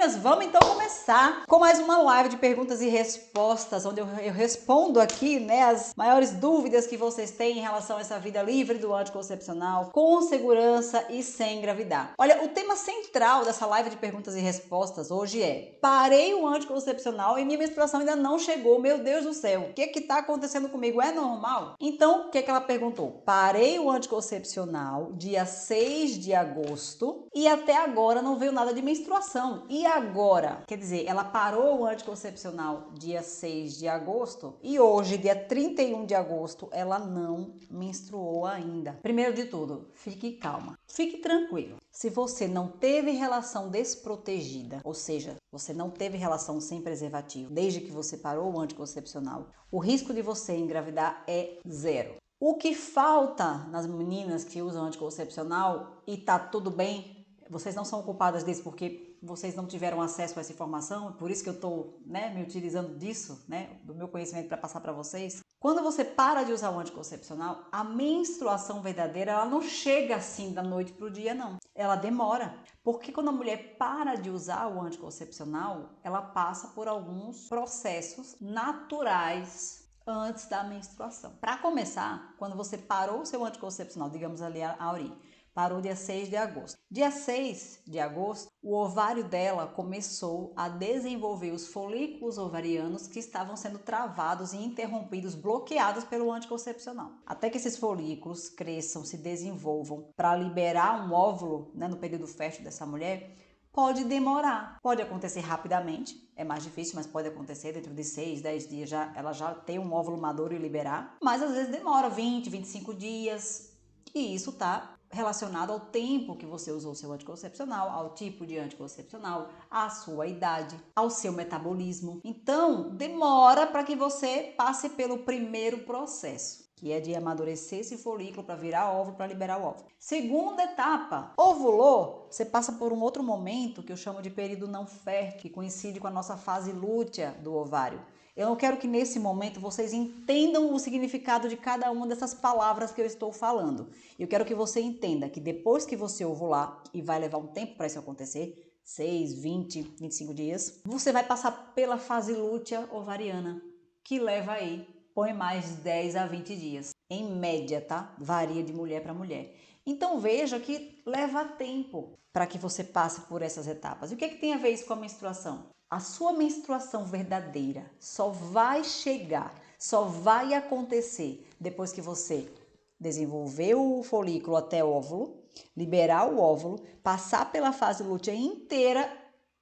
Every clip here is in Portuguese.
meninas, vamos então começar com mais uma live de perguntas e respostas, onde eu respondo aqui, né, as maiores dúvidas que vocês têm em relação a essa vida livre do anticoncepcional, com segurança e sem engravidar. Olha, o tema central dessa live de perguntas e respostas hoje é: parei o anticoncepcional e minha menstruação ainda não chegou, meu Deus do céu, o que está acontecendo comigo? É normal? Então, o que ela perguntou? Parei o anticoncepcional dia 6 de agosto e até agora não veio nada de menstruação. E agora? Quer dizer, ela parou o anticoncepcional dia 6 de agosto e hoje, dia 31 de agosto, ela não menstruou ainda. Primeiro de tudo, fique calma, fique tranquilo. Se você não teve relação desprotegida, ou seja, você não teve relação sem preservativo desde que você parou o anticoncepcional, o risco de você engravidar é zero. O que falta nas meninas que usam anticoncepcional e tá tudo bem, vocês não são culpadas disso porque vocês não tiveram acesso a essa informação, por isso que eu tô, me utilizando disso, do meu conhecimento para passar para vocês. Quando você para de usar o anticoncepcional, a menstruação verdadeira, ela não chega assim da noite pro dia, não. Ela demora, porque quando a mulher para de usar o anticoncepcional, ela passa por alguns processos naturais antes da menstruação. Para começar, quando você parou o seu anticoncepcional, digamos ali a Auri, parou dia 6 de agosto. Dia 6 de agosto, o ovário dela começou a desenvolver os folículos ovarianos que estavam sendo travados e interrompidos, bloqueados pelo anticoncepcional. Até que esses folículos cresçam, se desenvolvam para liberar um óvulo, no período fértil dessa mulher, pode demorar. Pode acontecer rapidamente, é mais difícil, mas pode acontecer dentro de 6, 10 dias, ela já tem um óvulo maduro e liberar. Mas às vezes demora 20, 25 dias. E isso tá relacionado ao tempo que você usou o seu anticoncepcional, ao tipo de anticoncepcional, à sua idade, ao seu metabolismo. Então, demora para que você passe pelo primeiro processo, que é de amadurecer esse folículo para virar óvulo, para liberar o óvulo. Segunda etapa, ovulou, você passa por um outro momento que eu chamo de período não fértil, que coincide com a nossa fase lútea do ovário. Eu não quero que nesse momento vocês entendam o significado de cada uma dessas palavras que eu estou falando. Eu quero que você entenda que depois que você ovular, e vai levar um tempo para isso acontecer, 6, 20, 25 dias, você vai passar pela fase lútea ovariana, que leva aí, põe mais 10 a 20 dias. Em média, tá? Varia de mulher para mulher. Então veja que leva tempo para que você passe por essas etapas. E o que tem a ver isso com a menstruação? A sua menstruação verdadeira só vai chegar, só vai acontecer depois que você desenvolver o folículo até o óvulo, liberar o óvulo, passar pela fase lútea inteira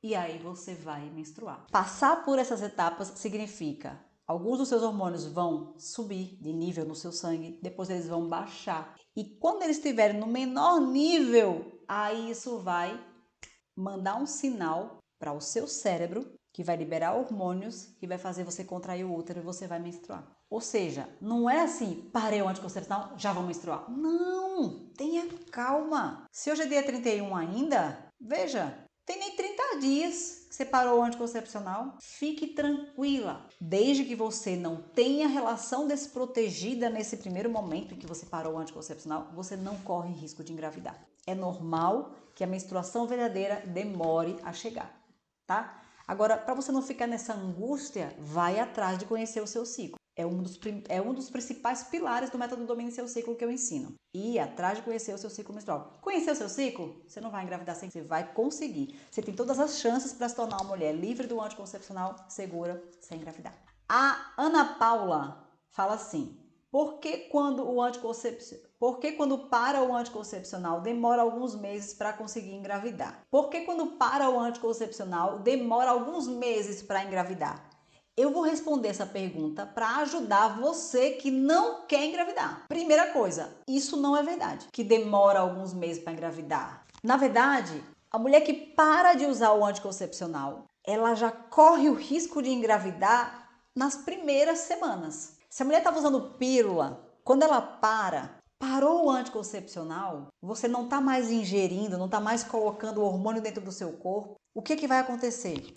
e aí você vai menstruar. Passar por essas etapas significa: alguns dos seus hormônios vão subir de nível no seu sangue, depois eles vão baixar. E quando eles estiverem no menor nível, aí isso vai mandar um sinal para o seu cérebro, que vai liberar hormônios, que vai fazer você contrair o útero e você vai menstruar. Ou seja, não é assim, parei o anticoncepcional, já vou menstruar. Não, tenha calma. Se hoje é dia 31 ainda, veja, tem nem 30 dias que você parou o anticoncepcional. Fique tranquila. Desde que você não tenha relação desprotegida nesse primeiro momento em que você parou o anticoncepcional, você não corre risco de engravidar. É normal que a menstruação verdadeira demore a chegar, tá? Agora, para você não ficar nessa angústia, vai atrás de conhecer o seu ciclo. É um dos principais pilares do método Domine Seu Ciclo que eu ensino. Ir atrás de conhecer o seu ciclo menstrual. Conhecer o seu ciclo, você não vai engravidar sem, você vai conseguir. Você tem todas as chances para se tornar uma mulher livre do anticoncepcional, segura, sem engravidar. A Ana Paula fala assim: por que quando para o anticoncepcional demora alguns meses para conseguir engravidar? Por que quando para o anticoncepcional demora alguns meses para engravidar? Eu vou responder essa pergunta para ajudar você que não quer engravidar. Primeira coisa, isso não é verdade, que demora alguns meses para engravidar. Na verdade, a mulher que para de usar o anticoncepcional, ela já corre o risco de engravidar nas primeiras semanas. Se a mulher estava usando pílula, quando ela parou o anticoncepcional, você não está mais ingerindo, não está mais colocando o hormônio dentro do seu corpo, o que vai acontecer?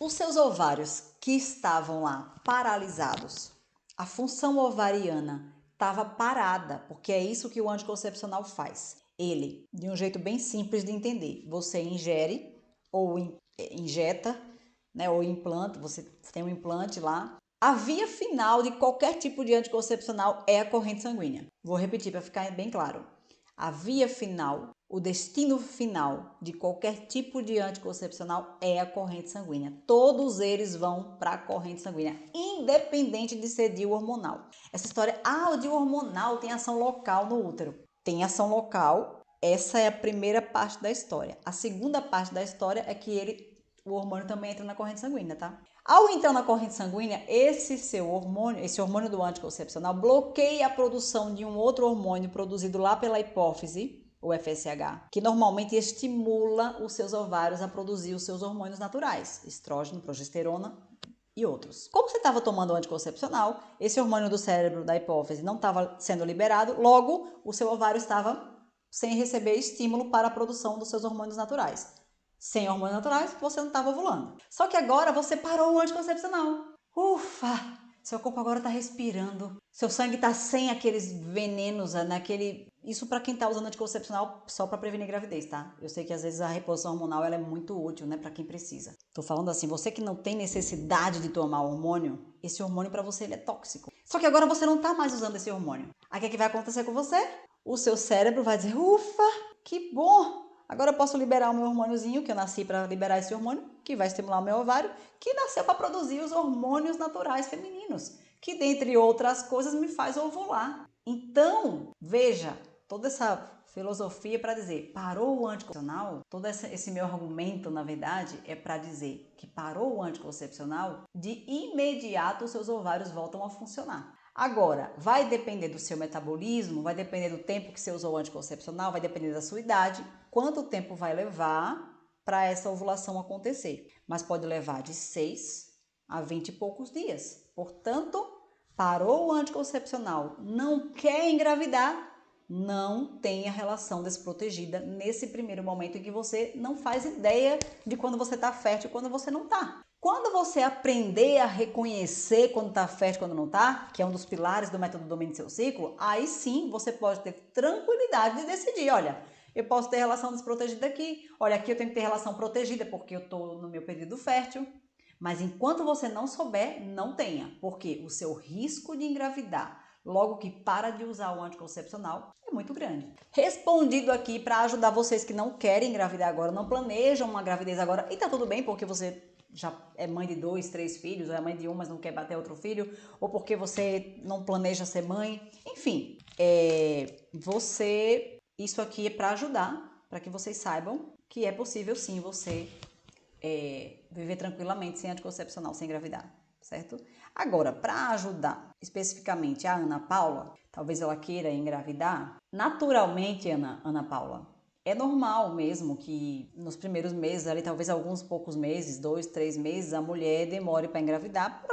Os seus ovários que estavam lá paralisados, a função ovariana estava parada, porque é isso que o anticoncepcional faz. Ele, de um jeito bem simples de entender, você ingere ou injeta, né, ou implanta, você tem um implante lá. A via final de qualquer tipo de anticoncepcional é a corrente sanguínea. Vou repetir para ficar bem claro. A via final, o destino final de qualquer tipo de anticoncepcional é a corrente sanguínea. Todos eles vão para a corrente sanguínea, independente de ser DIU hormonal. Essa história, o DIU hormonal tem ação local no útero. Tem ação local, essa é a primeira parte da história. A segunda parte da história é que o hormônio também entra na corrente sanguínea, tá? Ao entrar na corrente sanguínea, esse hormônio do anticoncepcional, bloqueia a produção de um outro hormônio produzido lá pela hipófise, o FSH, que normalmente estimula os seus ovários a produzir os seus hormônios naturais, estrógeno, progesterona e outros. Como você estava tomando o anticoncepcional, esse hormônio do cérebro da hipófise não estava sendo liberado, logo o seu ovário estava sem receber estímulo para a produção dos seus hormônios naturais. Sem hormônios naturais, você não estava ovulando. Só que agora você parou o anticoncepcional. Ufa! Seu corpo agora está respirando. Seu sangue está sem aqueles venenos, Isso para quem está usando anticoncepcional só para prevenir gravidez, tá? Eu sei que às vezes a reposição hormonal ela é muito útil, né, para quem precisa. Tô falando assim, você que não tem necessidade de tomar hormônio, esse hormônio para você ele é tóxico. Só que agora você não tá mais usando esse hormônio. Aí o que é que vai acontecer com você? O seu cérebro vai dizer, ufa, que bom! Agora eu posso liberar o meu hormôniozinho, que eu nasci para liberar esse hormônio, que vai estimular o meu ovário, que nasceu para produzir os hormônios naturais femininos, que dentre outras coisas me faz ovular. Então, veja, toda essa filosofia para dizer, parou o anticoncepcional, todo esse meu argumento, na verdade, é para dizer que parou o anticoncepcional, de imediato os seus ovários voltam a funcionar. Agora, vai depender do seu metabolismo, vai depender do tempo que você usou o anticoncepcional, vai depender da sua idade, quanto tempo vai levar para essa ovulação acontecer. Mas pode levar de 6 a 20 e poucos dias. Portanto, parou o anticoncepcional, não quer engravidar, não tenha relação desprotegida nesse primeiro momento em que você não faz ideia de quando você está fértil e quando você não está. Quando você aprender a reconhecer quando está fértil e quando não está, que é um dos pilares do método Domine Seu Ciclo, aí sim você pode ter tranquilidade de decidir, olha, eu posso ter relação desprotegida aqui, olha, aqui eu tenho que ter relação protegida porque eu estou no meu período fértil, mas enquanto você não souber, não tenha, porque o seu risco de engravidar logo que para de usar o anticoncepcional é muito grande. Respondido aqui para ajudar vocês que não querem engravidar agora, não planejam uma gravidez agora, e tá tudo bem porque você já é mãe de 2, 3 filhos, ou é mãe de um, mas não quer bater outro filho, ou porque você não planeja ser mãe, enfim, isso aqui é para ajudar, para que vocês saibam que é possível sim você viver tranquilamente sem anticoncepcional, sem engravidar, certo? Agora, para ajudar especificamente a Ana Paula, talvez ela queira engravidar, naturalmente, Ana Paula, é normal mesmo que nos primeiros meses, ali talvez alguns poucos meses, 2, 3 meses, a mulher demore para engravidar por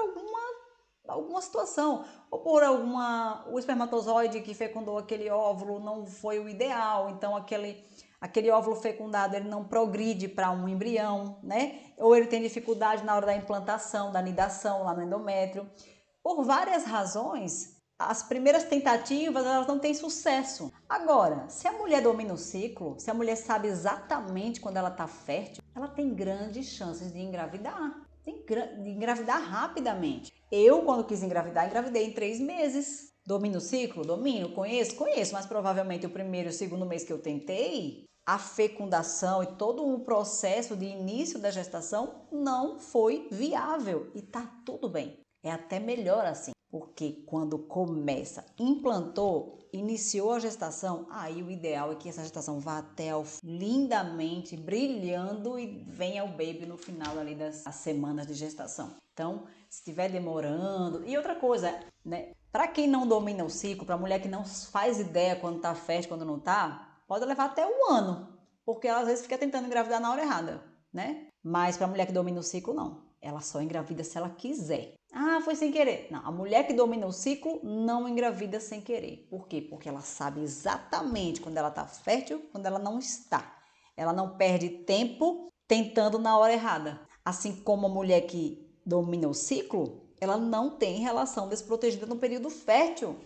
alguma situação, ou por o espermatozoide que fecundou aquele óvulo não foi o ideal, então aquele óvulo fecundado ele não progride para um embrião, né? Ou ele tem dificuldade na hora da implantação, da nidação lá no endométrio. Por várias razões, as primeiras tentativas elas não têm sucesso. Agora, se a mulher domina o ciclo, se a mulher sabe exatamente quando ela está fértil, ela tem grandes chances de engravidar. De engravidar rapidamente. Eu, quando quis engravidar, engravidei em 3 meses. Domino o ciclo? Domino. Conheço, mas provavelmente o primeiro e o segundo mês que eu tentei, a fecundação e todo o processo de início da gestação não foi viável. E tá tudo bem. É até melhor assim. Porque quando começa, implantou, iniciou a gestação, aí o ideal é que essa gestação vá até ao lindamente, brilhando e venha o baby no final ali das semanas de gestação. Então, se estiver demorando... E outra coisa, né? Para quem não domina o ciclo, para mulher que não faz ideia quando tá fértil, quando não tá, pode levar até 1 ano. Porque ela às vezes fica tentando engravidar na hora errada, né? Mas para mulher que domina o ciclo, não. Ela só engravida se ela quiser. Ah, foi sem querer. Não, a mulher que domina o ciclo não engravida sem querer. Por quê? Porque ela sabe exatamente quando ela está fértil, quando ela não está. Ela não perde tempo tentando na hora errada. Assim como a mulher que domina o ciclo, ela não tem relação desprotegida no período fértil.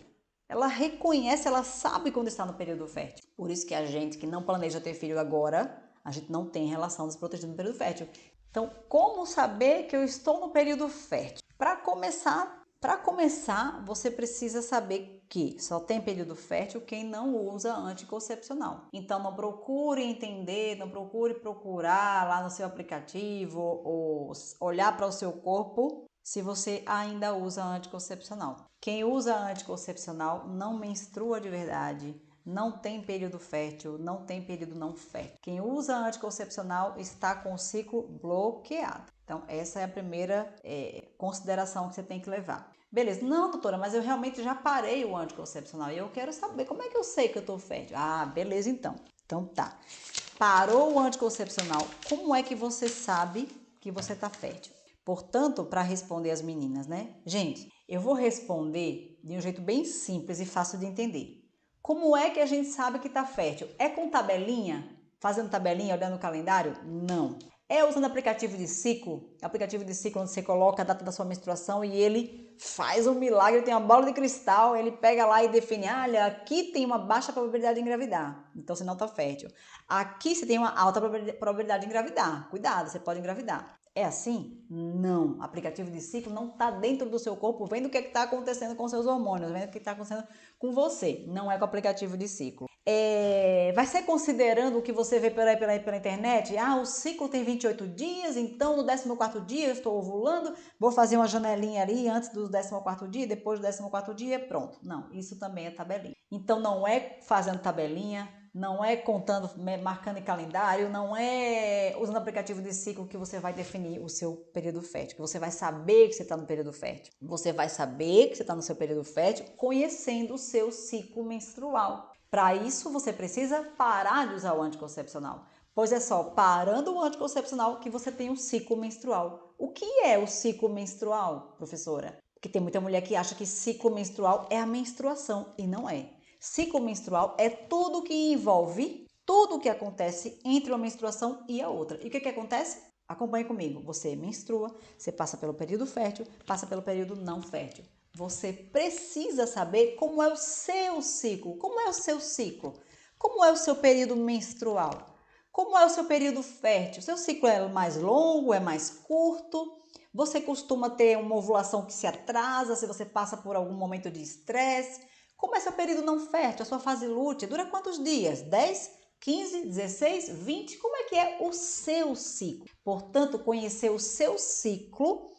Ela reconhece, ela sabe quando está no período fértil. Por isso que a gente que não planeja ter filho agora, a gente não tem relação desprotegida no período fértil. Então, como saber que eu estou no período fértil? Para começar, você precisa saber que só tem período fértil quem não usa anticoncepcional. Então, não procure entender, não procure procurar lá no seu aplicativo ou olhar para o seu corpo se você ainda usa anticoncepcional. Quem usa anticoncepcional não menstrua de verdade, não tem período fértil, não tem período não fértil. Quem usa anticoncepcional está com o ciclo bloqueado. Então, essa é a primeira consideração que você tem que levar. Beleza, não, doutora, mas eu realmente já parei o anticoncepcional e eu quero saber como é que eu sei que eu estou fértil. Ah, beleza, então. Então tá. Parou o anticoncepcional, como é que você sabe que você está fértil? Portanto, para responder as meninas, né? Gente, eu vou responder de um jeito bem simples e fácil de entender. Como é que a gente sabe que está fértil? É com tabelinha? Fazendo tabelinha, olhando o calendário? Não. É usando aplicativo de ciclo onde você coloca a data da sua menstruação e ele faz um milagre, tem uma bola de cristal, ele pega lá e define, olha, aqui tem uma baixa probabilidade de engravidar, então você não está fértil. Aqui você tem uma alta probabilidade de engravidar, cuidado, você pode engravidar. É assim? Não. Aplicativo de ciclo não está dentro do seu corpo, vendo o que está acontecendo com seus hormônios, vendo o que está acontecendo com você. Não é com o aplicativo de ciclo. Vai ser considerando o que você vê pela internet? Ah, o ciclo tem 28 dias, então no 14º dia eu estou ovulando, vou fazer uma janelinha ali antes do 14º dia, depois do 14º dia, pronto. Não, isso também é tabelinha. Então não é fazendo tabelinha, não é contando, marcando em calendário, não é usando aplicativo de ciclo que você vai definir o seu período fértil, que você vai saber que você está no período fértil. Você vai saber que você está no seu período fértil conhecendo o seu ciclo menstrual. Para isso, você precisa parar de usar o anticoncepcional, pois é só parando o anticoncepcional que você tem um ciclo menstrual. O que é o ciclo menstrual, professora? Porque tem muita mulher que acha que ciclo menstrual é a menstruação, e não é. Ciclo menstrual é tudo que envolve, tudo o que acontece entre uma menstruação e a outra. E o que acontece? Acompanhe comigo. Você menstrua, você passa pelo período fértil, passa pelo período não fértil. Você precisa saber como é o seu ciclo. Como é o seu ciclo? Como é o seu período menstrual? Como é o seu período fértil? Seu ciclo é mais longo, é mais curto? Você costuma ter uma ovulação que se atrasa se você passa por algum momento de estresse? Como é seu período não fértil? A sua fase lútea dura quantos dias? 10, 15, 16, 20? Como é que é o seu ciclo? Portanto, conhecer o seu ciclo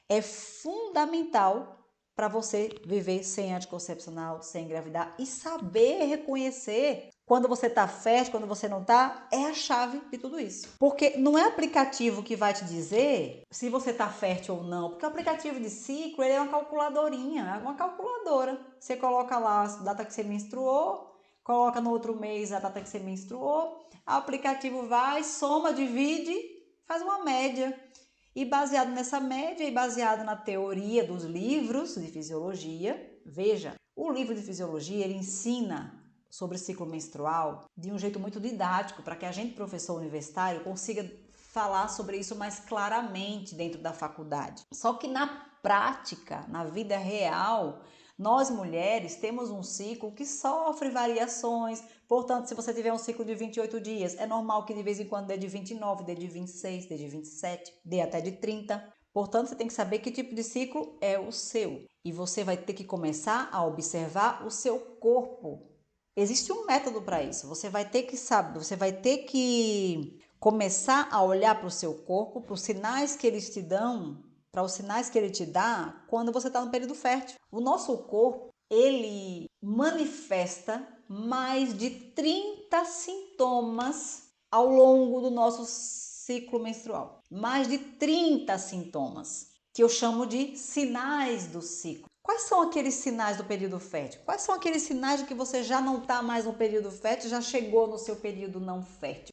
é fundamental para você viver sem anticoncepcional, sem engravidar e saber reconhecer quando você tá fértil, quando você não tá, é a chave de tudo isso. Porque não é aplicativo que vai te dizer se você tá fértil ou não, porque o aplicativo de ciclo, ele é uma calculadorinha, é uma calculadora. Você coloca lá a data que você menstruou, coloca no outro mês a data que você menstruou, o aplicativo vai, soma, divide, faz uma média. E baseado nessa média e baseado na teoria dos livros de fisiologia, veja, o livro de fisiologia ele ensina sobre o ciclo menstrual de um jeito muito didático para que a gente, professor universitário, consiga falar sobre isso mais claramente dentro da faculdade. Só que na prática, na vida real, nós mulheres temos um ciclo que sofre variações, portanto, se você tiver um ciclo de 28 dias, é normal que de vez em quando dê de 29, dê de 26, dê de 27, dê até de 30. Portanto, você tem que saber que tipo de ciclo é o seu. E você vai ter que começar a observar o seu corpo. Existe um método para isso. Você vai ter que saber, você vai ter que começar a olhar para o seu corpo, para os sinais que eles te dão, para os sinais que ele te dá quando você está no período fértil. O nosso corpo, ele manifesta mais de 30 sintomas ao longo do nosso ciclo menstrual. Mais de 30 sintomas, que eu chamo de sinais do ciclo. Quais são aqueles sinais do período fértil? Quais são aqueles sinais de que você já não está mais no período fértil, já chegou no seu período não fértil?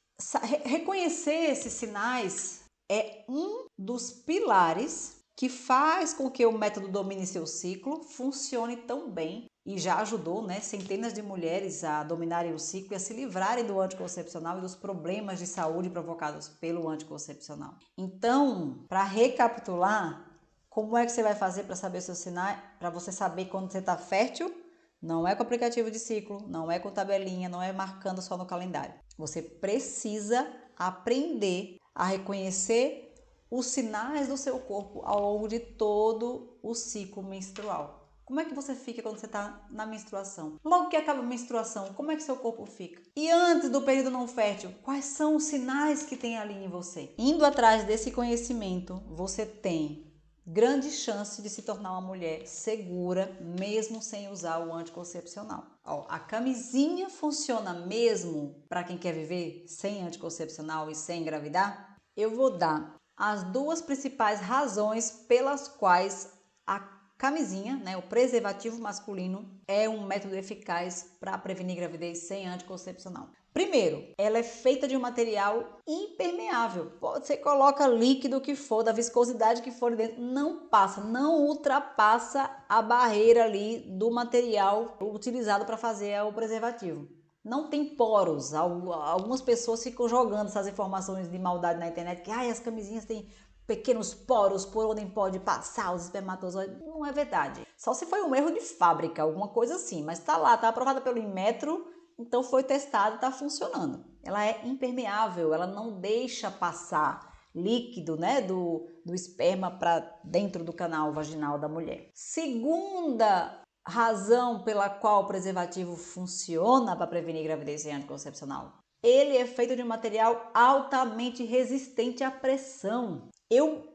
Reconhecer esses sinais é um dos pilares que faz com que o método Domine Seu Ciclo funcione tão bem e já ajudou, né, centenas de mulheres a dominarem o ciclo e a se livrarem do anticoncepcional e dos problemas de saúde provocados pelo anticoncepcional. Então, para recapitular, como é que você vai fazer para saber seus sinais, para você saber quando você está fértil? Não é com aplicativo de ciclo, não é com tabelinha, não é marcando só no calendário. Você precisa aprender a reconhecer os sinais do seu corpo ao longo de todo o ciclo menstrual. Como é que você fica quando você está na menstruação? Logo que acaba a menstruação, como é que seu corpo fica? E antes do período não fértil, quais são os sinais que tem ali em você? Indo atrás desse conhecimento, você tem grande chance de se tornar uma mulher segura, mesmo sem usar o anticoncepcional. Ó, a camisinha funciona mesmo para quem quer viver sem anticoncepcional e sem engravidar? Eu vou dar as duas principais razões pelas quais a camisinha, né, o preservativo masculino, é um método eficaz para prevenir gravidez sem anticoncepcional. Primeiro, ela é feita de um material impermeável. Você coloca líquido que for, da viscosidade que for dentro, não passa, não ultrapassa a barreira ali do material utilizado para fazer o preservativo. Não tem poros. Algumas pessoas ficam jogando essas informações de maldade na internet, que as camisinhas têm pequenos poros por onde pode passar os espermatozoides. Não é verdade. Só se foi um erro de fábrica, alguma coisa assim. Mas tá lá, tá aprovada pelo Inmetro, então foi testado e tá funcionando. Ela é impermeável, ela não deixa passar líquido, né, do esperma para dentro do canal vaginal da mulher. Segunda razão pela qual o preservativo funciona para prevenir gravidez sem anticoncepcional. Ele é feito de um material altamente resistente à pressão. Eu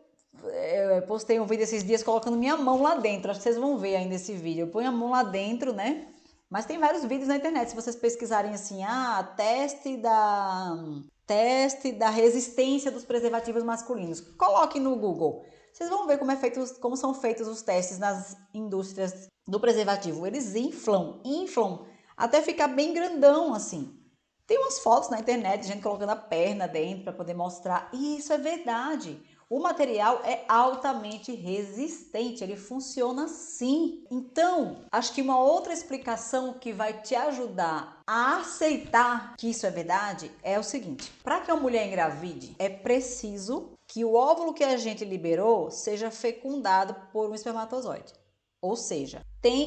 postei um vídeo esses dias colocando minha mão lá dentro. Acho que vocês vão ver ainda esse vídeo. Eu ponho a mão lá dentro, né? Mas tem vários vídeos na internet. Se vocês pesquisarem assim, teste da resistência dos preservativos masculinos. Coloquem no Google. Vocês vão ver como são feitos os testes nas indústrias do preservativo. Eles inflam até ficar bem grandão assim. Tem umas fotos na internet, gente colocando a perna dentro para poder mostrar. E isso é verdade. O material é altamente resistente, ele funciona sim. Então, acho que uma outra explicação que vai te ajudar a aceitar que isso é verdade é o seguinte: para que uma mulher engravide, é preciso que o óvulo que a gente liberou seja fecundado por um espermatozoide. Ou seja,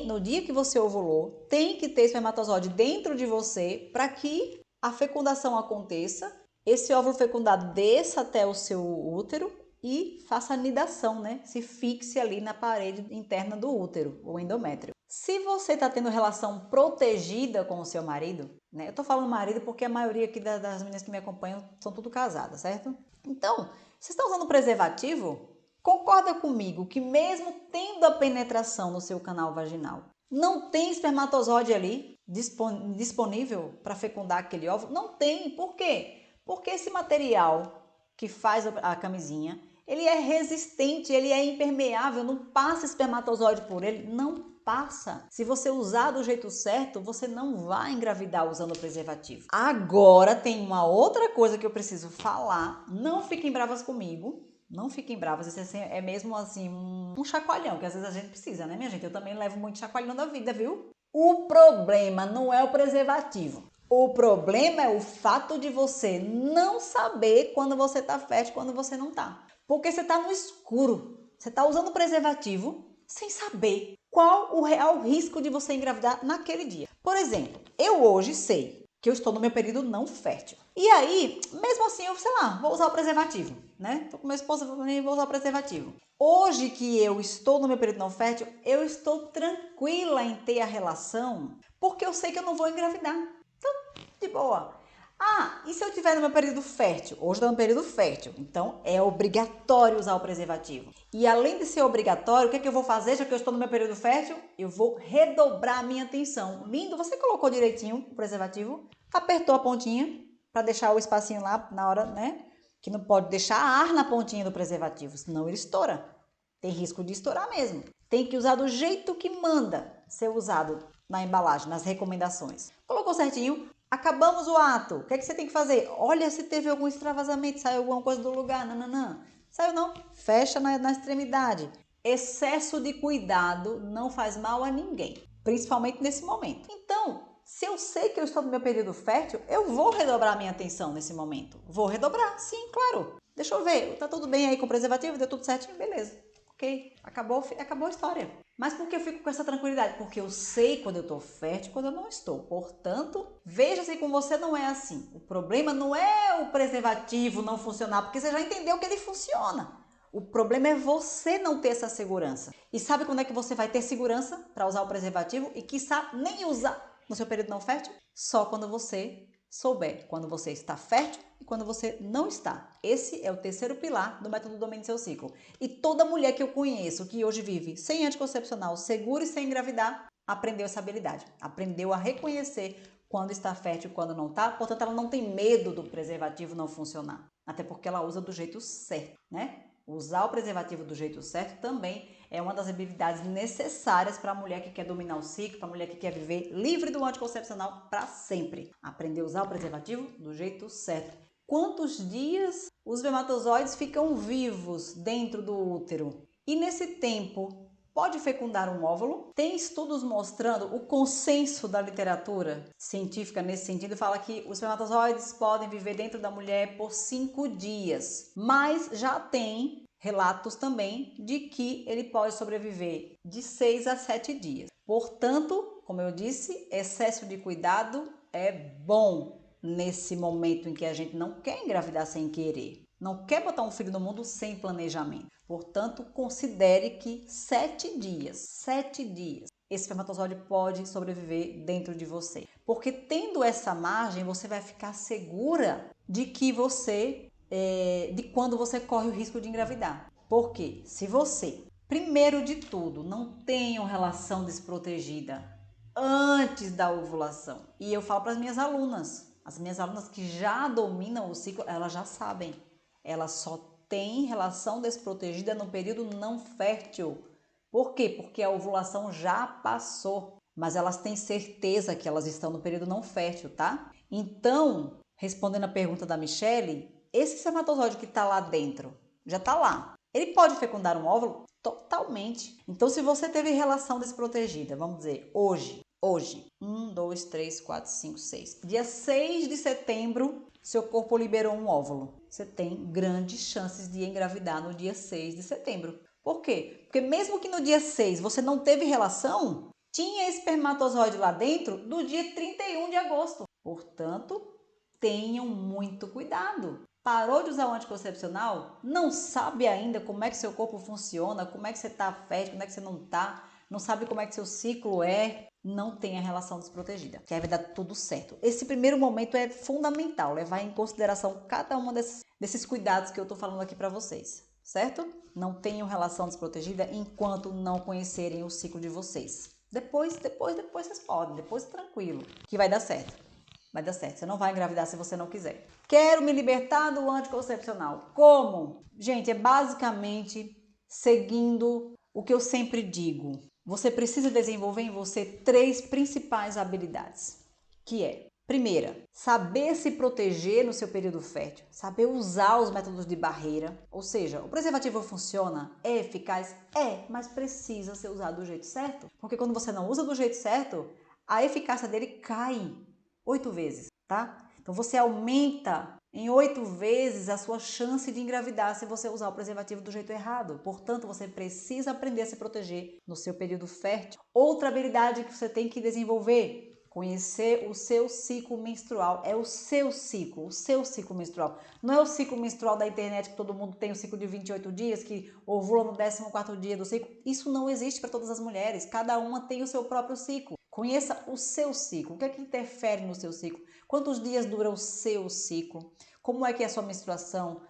no dia que você ovulou, tem que ter espermatozoide dentro de você para que a fecundação aconteça, esse óvulo fecundado desça até o seu útero e faça a nidação, né? Se fixe ali na parede interna do útero, o endométrio. Se você está tendo relação protegida com o seu marido, né? Eu tô falando marido porque a maioria aqui das meninas que me acompanham são tudo casadas, certo? Então, vocês estão usando preservativo? Concorda comigo que mesmo tendo a penetração no seu canal vaginal, não tem espermatozoide ali disponível para fecundar aquele óvulo? Não tem. Por quê? Porque esse material que faz a camisinha, ele é resistente, ele é impermeável, não passa espermatozoide por ele, não passa. Se você usar do jeito certo, você não vai engravidar usando o preservativo. Agora tem uma outra coisa que eu preciso falar, não fiquem bravas comigo. Não fiquem bravas, isso é mesmo assim um chacoalhão, que às vezes a gente precisa, né, minha gente? Eu também levo muito chacoalhão da vida, viu? O problema não é o preservativo. O problema é o fato de você não saber quando você tá fértil e quando você não tá. Porque você tá no escuro. Você tá usando preservativo sem saber qual o real risco de você engravidar naquele dia. Por exemplo, eu hoje sei que eu estou no meu período não fértil. E aí, mesmo assim, eu, sei lá, vou usar o preservativo, né? Tô com minha esposa, vou usar o preservativo. Hoje que eu estou no meu período não fértil, eu estou tranquila em ter a relação, porque eu sei que eu não vou engravidar. Então, de boa. E se eu estiver no meu período fértil? Hoje estou no período fértil, então é obrigatório usar o preservativo. E além de ser obrigatório, o que é que eu vou fazer, já que eu estou no meu período fértil? Eu vou redobrar a minha atenção. Lindo, você colocou direitinho o preservativo, apertou a pontinha para deixar o espacinho lá na hora, né? Que não pode deixar ar na pontinha do preservativo, senão ele estoura. Tem risco de estourar mesmo. Tem que usar do jeito que manda ser usado na embalagem, nas recomendações. Colocou certinho? Acabamos o ato. O que é que você tem que fazer? Olha se teve algum extravasamento, saiu alguma coisa do lugar. Não. Saiu não. Fecha na extremidade. Excesso de cuidado não faz mal a ninguém, principalmente nesse momento. Então, se eu sei que eu estou no meu período fértil, eu vou redobrar minha atenção nesse momento. Vou redobrar, sim, claro. Deixa eu ver, tá tudo bem aí com o preservativo? Deu tudo certinho? Beleza. Ok, acabou a história. Mas por que eu fico com essa tranquilidade? Porque eu sei quando eu estou fértil e quando eu não estou. Portanto, veja se com você não é assim. O problema não é o preservativo não funcionar, porque você já entendeu que ele funciona. O problema é você não ter essa segurança. E sabe quando é que você vai ter segurança para usar o preservativo e quiçá nem usar no seu período não fértil? Só quando você souber quando você está fértil e quando você não está. Esse é o terceiro pilar do método Domine Seu Ciclo. E toda mulher que eu conheço que hoje vive sem anticoncepcional, segura e sem engravidar, aprendeu essa habilidade. Aprendeu a reconhecer quando está fértil e quando não está. Portanto, ela não tem medo do preservativo não funcionar. Até porque ela usa do jeito certo, né? Usar o preservativo do jeito certo também é uma das habilidades necessárias para a mulher que quer dominar o ciclo, para a mulher que quer viver livre do anticoncepcional para sempre. Aprender a usar o preservativo do jeito certo. Quantos dias os espermatozoides ficam vivos dentro do útero? E nesse tempo, pode fecundar um óvulo? Tem estudos mostrando, o consenso da literatura científica nesse sentido fala que os espermatozoides podem viver dentro da mulher por 5 dias, mas já tem relatos também de que ele pode sobreviver de 6 a 7 dias. Portanto, como eu disse, excesso de cuidado é bom nesse momento em que a gente não quer engravidar sem querer, não quer botar um filho no mundo sem planejamento. Portanto, considere que 7 dias, esse espermatozoide pode sobreviver dentro de você. Porque tendo essa margem, você vai ficar segura de que de quando você corre o risco de engravidar. Porque se você, primeiro de tudo, não tem uma relação desprotegida antes da ovulação, e eu falo para as minhas alunas que já dominam o ciclo, elas já sabem, elas só têm relação desprotegida no período não fértil. Por quê? Porque a ovulação já passou, mas elas têm certeza que elas estão no período não fértil, tá? Então, respondendo a pergunta da Michele, esse espermatozoide que está lá dentro, já está lá. Ele pode fecundar um óvulo? Totalmente. Então, se você teve relação desprotegida, vamos dizer, hoje, 1, 2, 3, 4, 5, 6. Dia 6 de setembro, seu corpo liberou um óvulo. Você tem grandes chances de engravidar no dia 6 de setembro. Por quê? Porque mesmo que no dia 6 você não teve relação, tinha espermatozoide lá dentro do dia 31 de agosto. Portanto, tenham muito cuidado. Parou de usar o anticoncepcional? Não sabe ainda como é que seu corpo funciona, como é que você está fértil, como é que você não está, não sabe como é que seu ciclo é, não tenha relação desprotegida, que aí vai dar tudo certo. Esse primeiro momento é fundamental, levar em consideração cada um desses cuidados que eu estou falando aqui para vocês, certo? Não tenham relação desprotegida enquanto não conhecerem o ciclo de vocês. Depois vocês podem, depois tranquilo, que vai dar certo. Vai dar certo, você não vai engravidar se você não quiser. Quero me libertar do anticoncepcional. Como? Gente, é basicamente seguindo o que eu sempre digo. Você precisa desenvolver em você 3 principais habilidades, que é, primeira, saber se proteger no seu período fértil, saber usar os métodos de barreira, ou seja, o preservativo funciona, é eficaz? É, mas precisa ser usado do jeito certo, porque quando você não usa do jeito certo, a eficácia dele cai 8 vezes, tá? Então você aumenta em 8 vezes a sua chance de engravidar se você usar o preservativo do jeito errado. Portanto, você precisa aprender a se proteger no seu período fértil. Outra habilidade que você tem que desenvolver, conhecer o seu ciclo menstrual. É o seu ciclo menstrual. Não é o ciclo menstrual da internet que todo mundo tem o ciclo de 28 dias, que ovula no 14º dia do ciclo. Isso não existe para todas as mulheres. Cada uma tem o seu próprio ciclo. Conheça o seu ciclo. O que é que interfere no seu ciclo? Quantos dias dura o seu ciclo? Como é que é a sua menstruação?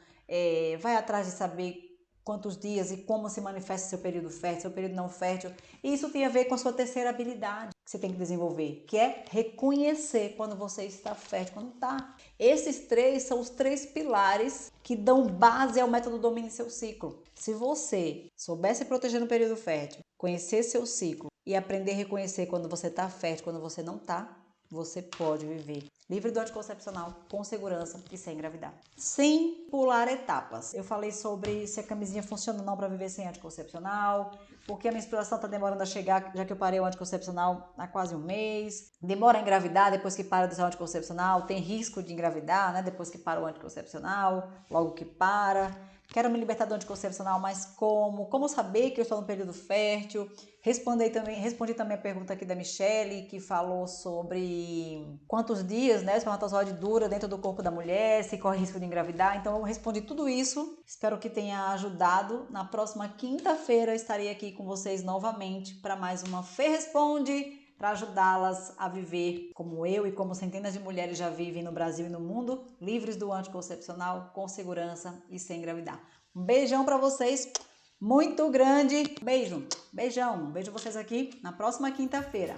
Vai atrás de saber quantos dias e como se manifesta seu período fértil, seu período não fértil. E isso tem a ver com a sua terceira habilidade que você tem que desenvolver, que é reconhecer quando você está fértil, quando não está. Esses 3 são os 3 pilares que dão base ao método Domine Seu Ciclo. Se você souber se proteger no período fértil, conhecer seu ciclo e aprender a reconhecer quando você está fértil, quando você não está, você pode viver livre do anticoncepcional, com segurança e sem engravidar. Sem pular etapas. Eu falei sobre se a camisinha funciona ou não para viver sem anticoncepcional, porque a menstruação está demorando a chegar, já que eu parei o anticoncepcional há quase 1 mês. Demora a engravidar depois que para de usar o anticoncepcional, tem risco de engravidar, né? Depois que para o anticoncepcional, logo que para. Quero me libertar do anticoncepcional, mas como? Como saber que eu estou no período fértil? Respondi também a pergunta aqui da Michelle, que falou sobre quantos dias, né, o espermatozoide dura dentro do corpo da mulher, se corre risco de engravidar. Então eu respondi tudo isso. Espero que tenha ajudado. Na próxima quinta-feira estarei aqui com vocês novamente para mais uma Fê Responde, para ajudá-las a viver como eu e como centenas de mulheres já vivem no Brasil e no mundo, livres do anticoncepcional, com segurança e sem engravidar. Um beijão para vocês, muito grande. Beijo, beijão. Vejo vocês aqui na próxima quinta-feira.